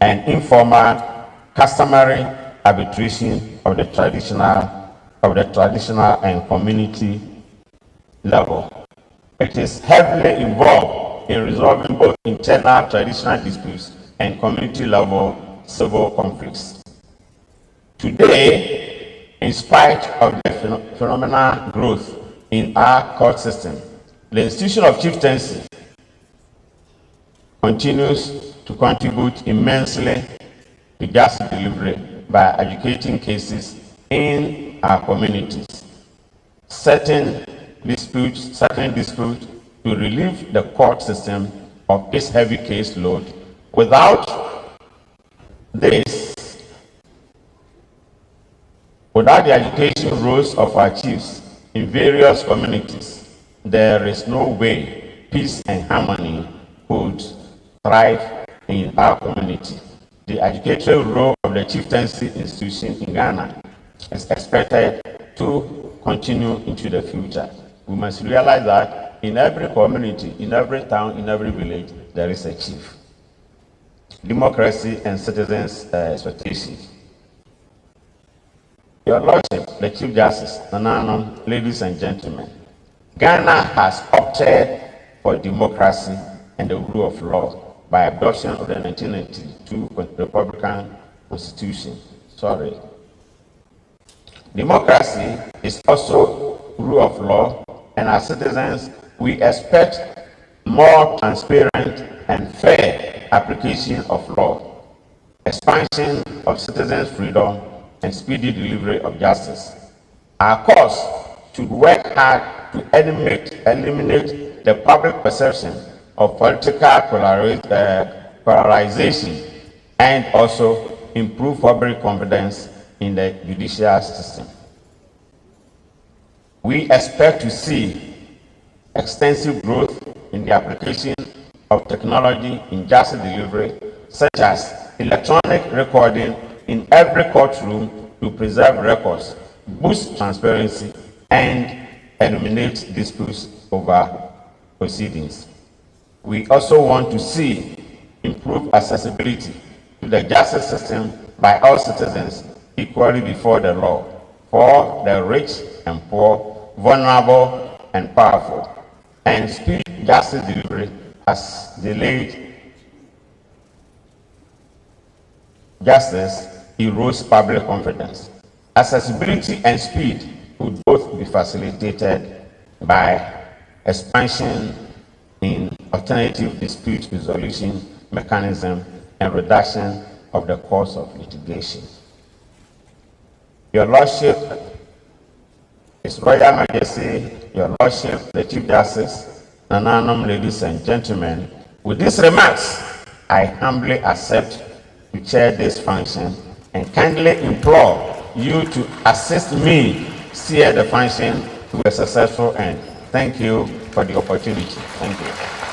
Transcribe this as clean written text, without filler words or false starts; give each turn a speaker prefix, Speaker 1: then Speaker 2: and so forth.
Speaker 1: and informal customary arbitration of the traditional and community level. It is heavily involved in resolving both internal traditional disputes and community level civil conflicts. Today, in spite of the phenomenal growth in our court system, the institution of chieftaincy continues to contribute immensely to justice delivery by educating cases in our communities, certain disputes to relieve the court system of its heavy caseload. Without the education roles of our chiefs in various communities, there is no way peace and harmony could thrive in our community. The educational role of the chieftaincy institution in Ghana is expected to continue into the future. We must realize that in every community, in every town, in every village, there is a chief. Democracy and citizens' expectations. Your Lordship, the Chief Justice, Nanano, ladies and gentlemen, Ghana has opted for democracy and the rule of law by adoption of the 1992 Republican Constitution. Democracy is also rule of law, and as citizens, we expect more transparent and fair application of law, expansion of citizens' freedom, and speedy delivery of justice. Our course should work hard to eliminate the public perception of political polarization and also improve public confidence in the judicial system. We expect to see extensive growth in the application of technology in justice delivery, such as electronic recording in every courtroom to preserve records, boost transparency, and eliminate disputes over proceedings. We also want to see improved accessibility to the justice system by all citizens equally before the law, for the rich and poor, vulnerable and powerful, and speed justice delivery has delayed justice erodes public confidence. Accessibility and speed would both be facilitated by expansion in alternative dispute resolution mechanism and reduction of the cost of litigation. Your Lordship, His Royal Majesty, Your Lordship, the Chief Justice, Nananum, ladies and gentlemen, with these remarks, I humbly accept to chair this function and kindly implore you to assist me steer the function to a successful end. Thank you for the opportunity. Thank you.